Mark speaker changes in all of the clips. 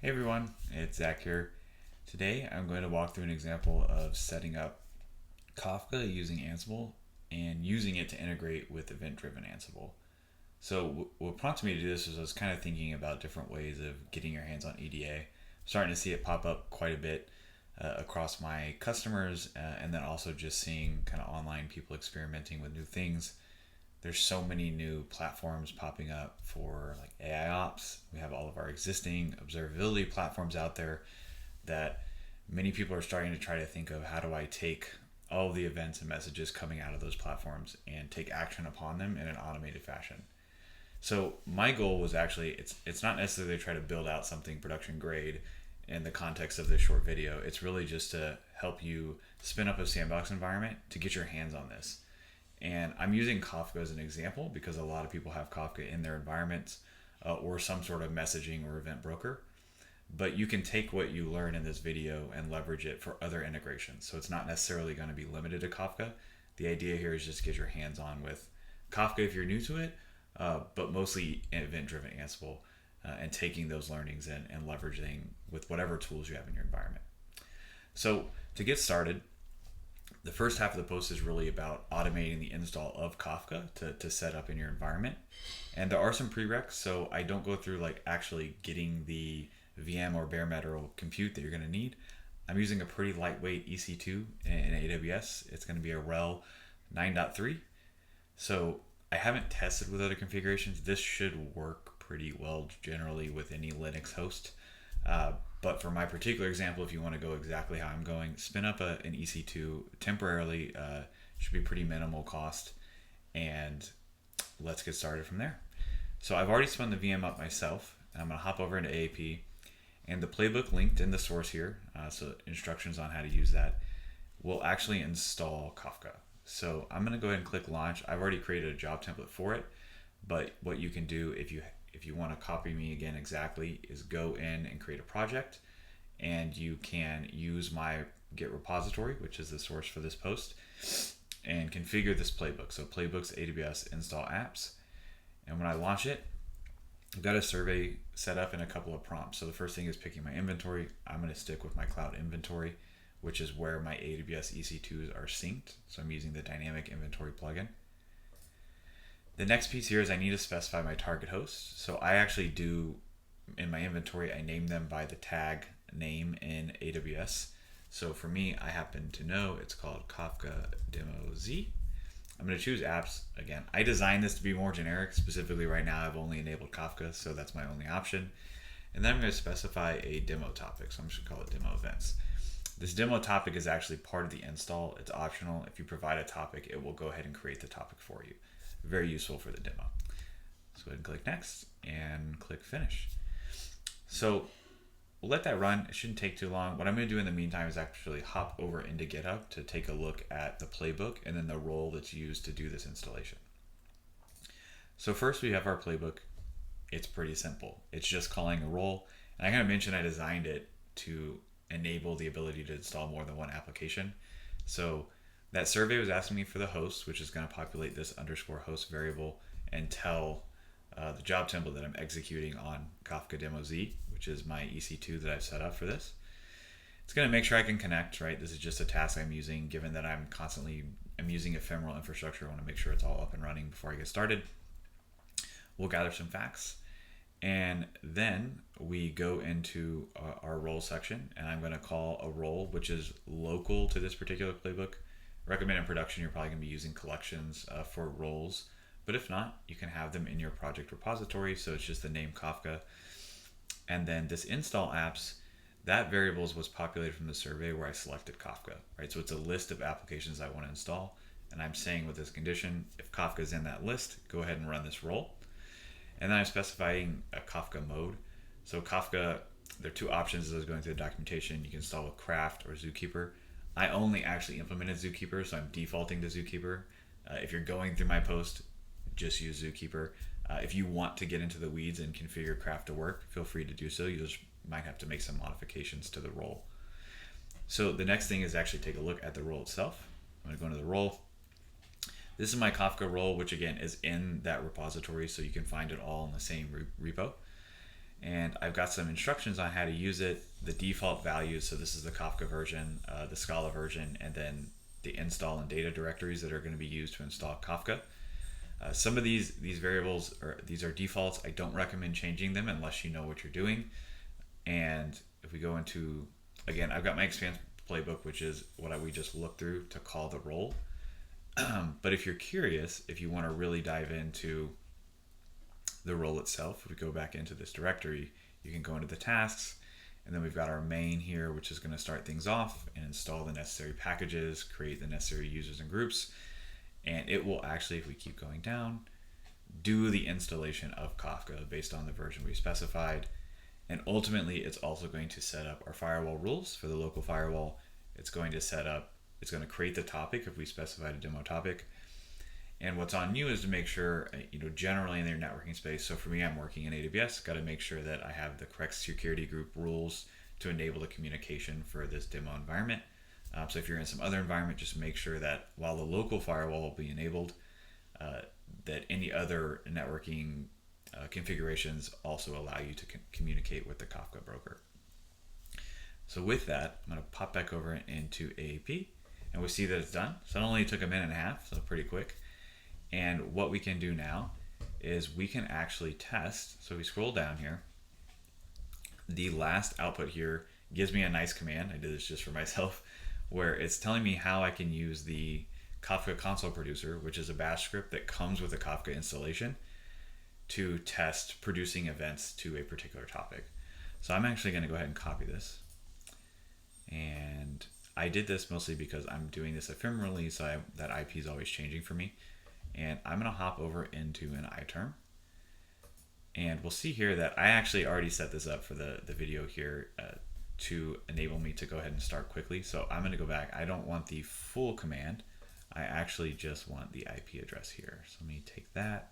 Speaker 1: Hey everyone, it's Zach here. Today I'm going to walk through an example of setting up Kafka using Ansible and using it to integrate with Event-Driven Ansible. So what prompted me to do this is I was kind of thinking about different ways of getting your hands on EDA. Starting to see it pop up quite a bit across my customers, and then also just seeing kind of online people experimenting with new things. There's so many new platforms popping up for like AI ops. We have all of our existing observability platforms out there that many people are starting to try to think of, how do I take all of the events and messages coming out of those platforms and take action upon them in an automated fashion. So my goal was actually, it's not necessarily to try to build out something production grade in the context of this short video. It's really just to help you spin up a sandbox environment to get your hands on this. And I'm using Kafka as an example because a lot of people have Kafka in their environments, or some sort of messaging or event broker. But you can take what you learn in this video and leverage it for other integrations. So it's not necessarily going to be limited to Kafka. The idea here is just to get your hands on with Kafka if you're new to it, but mostly event-driven Ansible, and taking those learnings and leveraging with whatever tools you have in your environment. So to get started, the first half of the post is really about automating the install of Kafka to set up in your environment. And there are some prereqs, so I don't go through like actually getting the VM or bare metal compute that you're going to need. I'm using a pretty lightweight EC2 in AWS. It's going to be a RHEL 9.3. So I haven't tested with other configurations. This should work pretty well generally with any Linux host. But for my particular example, if you want to go exactly how I'm going, spin up an EC2 temporarily. Should be pretty minimal cost, and let's get started from there. So I've already spun the VM up myself, and I'm going to hop over into AAP, and the playbook linked in the source here, so instructions on how to use that, will actually install Kafka. So I'm going to go ahead and click launch. I've already created a job template for it, but what you can do if you want to copy me again exactly is go in and create a project, and you can use my Git repository, which is the source for this post, and configure this playbook. So playbooks AWS install apps. And when I launch it, I've got a survey set up in a couple of prompts. So the first thing is picking my inventory. I'm going to stick with my cloud inventory, which is where my AWS EC2s are synced. So I'm using the dynamic inventory plugin. The next piece here is I need to specify my target host. So I actually do, in my inventory, I name them by the tag name in AWS. So for me, I happen to know it's called Kafka Demo Z. I'm going to choose apps. Again, I designed this to be more generic. Specifically right now, I've only enabled Kafka, so that's my only option. And then I'm going to specify a demo topic. So I'm just going to call it demo events. This demo topic is actually part of the install. It's optional. If you provide a topic, it will go ahead and create the topic for you. Very useful for the demo. Let's go ahead and click next and click finish. So we'll let that run. It shouldn't take too long. What I'm going to do in the meantime is actually hop over into GitHub to take a look at the playbook and then the role that's used to do this installation. So first we have our playbook. It's pretty simple. It's just calling a role. And I kind of mentioned I designed it to enable the ability to install more than one application. So that survey was asking me for the host, which is going to populate this _host variable and tell the job template that I'm executing on Kafka Demo Z, which is my EC2 that I've set up for this. It's going to make sure I can connect, right? This is just a task I'm using, given that I'm using ephemeral infrastructure. I want to make sure it's all up and running before I get started. We'll gather some facts, and then we go into our role section, and I'm going to call a role which is local to this particular playbook. Recommend in production, you're probably going to be using collections for roles, but if not, you can have them in your project repository. So it's just the name Kafka. And then this install apps, that variable is what's populated from the survey where I selected Kafka, right? So it's a list of applications I want to install. And I'm saying with this condition, if Kafka is in that list, go ahead and run this role. And then I'm specifying a Kafka mode. So Kafka, there are two options as I was going through the documentation. You can install with Craft or Zookeeper. I only actually implemented Zookeeper, so I'm defaulting to Zookeeper. If you're going through my post, just use Zookeeper. If you want to get into the weeds and configure Craft to work, feel free to do so. You just might have to make some modifications to the role. So the next thing is actually take a look at the role itself. I'm going to go into the role. This is my Kafka role, which again is in that repository, so you can find it all in the same repo. And I've got some instructions on how to use it, the default values. So this is the Kafka version, the Scala version, and then the install and data directories that are going to be used to install Kafka. Some of these variables these are defaults. I don't recommend changing them unless you know what you're doing. And if we go into, again, I've got my expand playbook, which is what we just looked through to call the role. But if you're curious, if you want to really dive into the role itself, if we go back into this directory, you can go into the tasks, and then we've got our main here, which is going to start things off and install the necessary packages, create the necessary users and groups, and it will actually, if we keep going down, do the installation of Kafka based on the version we specified. And ultimately, it's also going to set up our firewall rules for the local firewall. It's going to create the topic if we specified a demo topic. And what's on you is to make sure, generally in their networking space. So for me, I'm working in AWS, got to make sure that I have the correct security group rules to enable the communication for this demo environment. So if you're in some other environment, just make sure that while the local firewall will be enabled, that any other networking configurations also allow you to communicate with the Kafka broker. So with that, I'm going to pop back over into AAP, and we see that it's done. So it only took a minute and a half, so pretty quick. And what we can do now is we can actually test. So we scroll down here. The last output here gives me a nice command. I did this just for myself, where it's telling me how I can use the Kafka console producer, which is a bash script that comes with a Kafka installation, to test producing events to a particular topic. So I'm actually going to go ahead and copy this. And I did this mostly because I'm doing this ephemerally, so that IP is always changing for me. And I'm going to hop over into an iTerm. And we'll see here that I actually already set this up for the video here to enable me to go ahead and start quickly. So I'm going to go back. I don't want the full command. I actually just want the IP address here. So let me take that,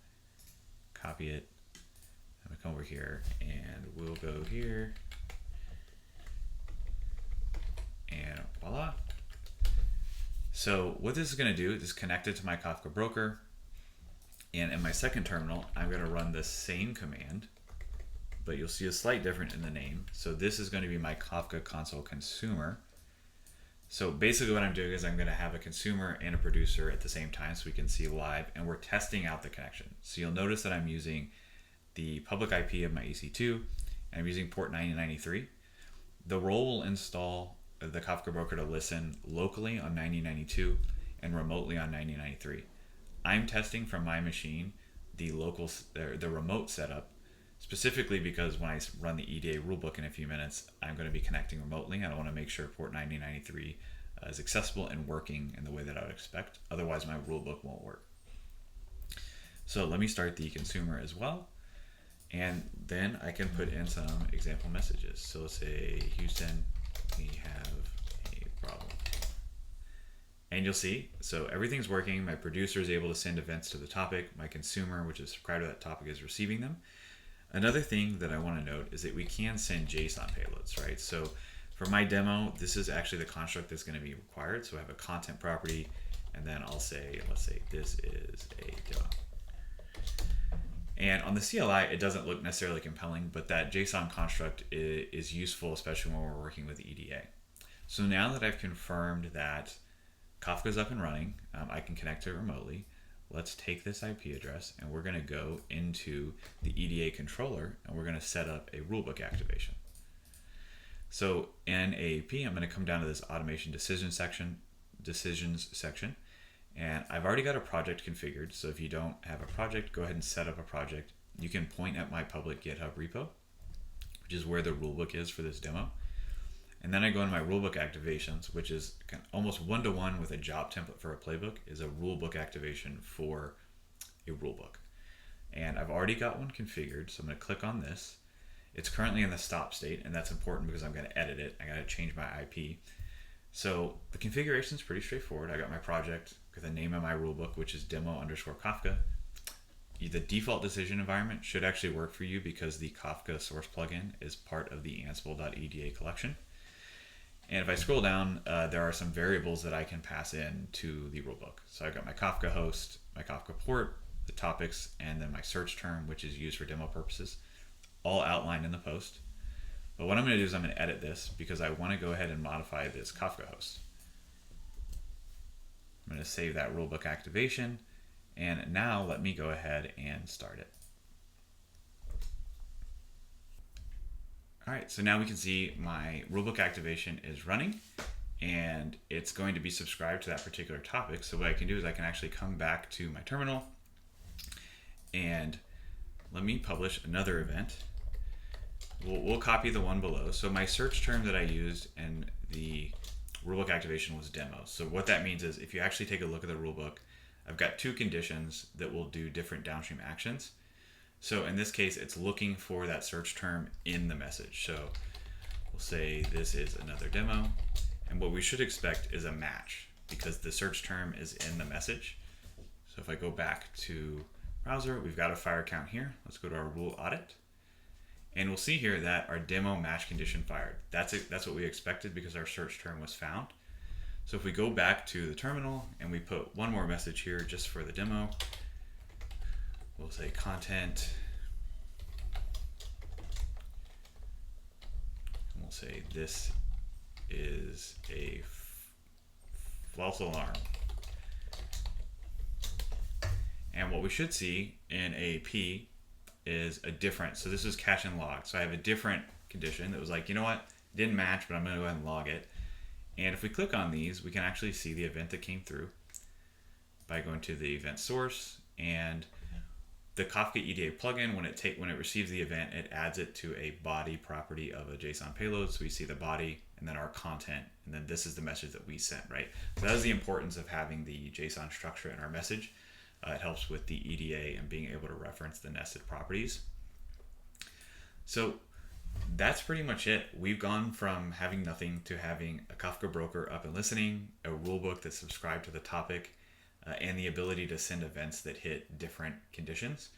Speaker 1: copy it. I'm going to come over here and we'll go here. And voila. So what this is going to do is connect it to my Kafka broker. And in my second terminal, I'm going to run the same command, but you'll see a slight difference in the name. So this is going to be my Kafka console consumer. So basically what I'm doing is I'm going to have a consumer and a producer at the same time so we can see live, and we're testing out the connection. So you'll notice that I'm using the public IP of my EC2, and I'm using port 9093. The role will install the Kafka broker to listen locally on 9092 and remotely on 9093. I'm testing from my machine the remote setup, specifically because when I run the EDA rulebook in a few minutes, I'm going to be connecting remotely, and I want to make sure port 9093 is accessible and working in the way that I would expect. Otherwise, my rulebook won't work. So let me start the consumer as well, and then I can put in some example messages. So let's say, Houston, we have a problem. And you'll see, so everything's working. My producer is able to send events to the topic. My consumer, which is subscribed to that topic, is receiving them. Another thing that I want to note is that we can send JSON payloads, right? So for my demo, this is actually the construct that's going to be required. So I have a content property, and then I'll say, let's say this is a demo. And on the CLI, it doesn't look necessarily compelling, but that JSON construct is useful, especially when we're working with EDA. So now that I've confirmed that Kafka's up and running, I can connect to it remotely. Let's take this IP address, and we're going to go into the EDA controller, and we're going to set up a rulebook activation. So in AAP, I'm going to come down to this automation decisions section, and I've already got a project configured. So if you don't have a project, go ahead and set up a project. You can point at my public GitHub repo, which is where the rulebook is for this demo. And then I go into my rulebook activations, which is almost one-to-one with a job template for a playbook, is a rulebook activation for a rulebook. And I've already got one configured, so I'm going to click on this. It's currently in the stop state, and that's important because I'm going to edit it. I got to change my IP. So the configuration is pretty straightforward. I got my project with the name of my rulebook, which is demo_Kafka. The default decision environment should actually work for you because the Kafka source plugin is part of the Ansible.eda collection. And if I scroll down, there are some variables that I can pass in to the rulebook. So I've got my Kafka host, my Kafka port, the topics, and then my search term, which is used for demo purposes. all outlined in the post. But what I'm going to do is I'm going to edit this because I want to go ahead and modify this Kafka host. I'm going to save that rulebook activation, and now let me go ahead and start it. All right, so now we can see my rulebook activation is running, and it's going to be subscribed to that particular topic. So what I can do is I can actually come back to my terminal, and let me publish another event. We'll copy the one below. So my search term that I used in the rulebook activation was demo. So what that means is if you actually take a look at the rulebook, I've got two conditions that will do different downstream actions. So in this case, it's looking for that search term in the message. So we'll say this is another demo. And what we should expect is a match because the search term is in the message. So if I go back to browser, we've got a fire count here. Let's go to our rule audit. And we'll see here that our demo match condition fired. That's what we expected because our search term was found. So if we go back to the terminal and we put one more message here just for the demo, we'll say content. And we'll say this is a false alarm. And what we should see in AP is a different, so this is catch and log. So I have a different condition that was like, you know what, it didn't match, but I'm gonna go ahead and log it. And if we click on these, we can actually see the event that came through by going to the event source, and the Kafka EDA plugin, when it receives the event, it adds it to a body property of a JSON payload. So we see the body and then our content, and then this is the message that we sent, right? So that is the importance of having the JSON structure in our message. It helps with the EDA and being able to reference the nested properties. So that's pretty much it. We've gone from having nothing to having a Kafka broker up and listening, a rulebook that's subscribed to the topic, and the ability to send events that hit different conditions,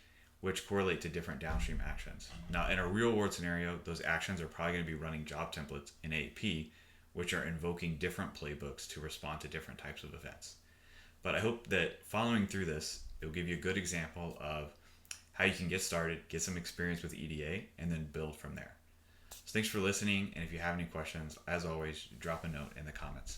Speaker 1: which correlate to different downstream actions. Now, in a real world scenario, those actions are probably going to be running job templates in AP, which are invoking different playbooks to respond to different types of events. But I hope that following through this, it'll give you a good example of how you can get started, get some experience with EDA, and then build from there. So thanks for listening, and if you have any questions, as always, drop a note in the comments.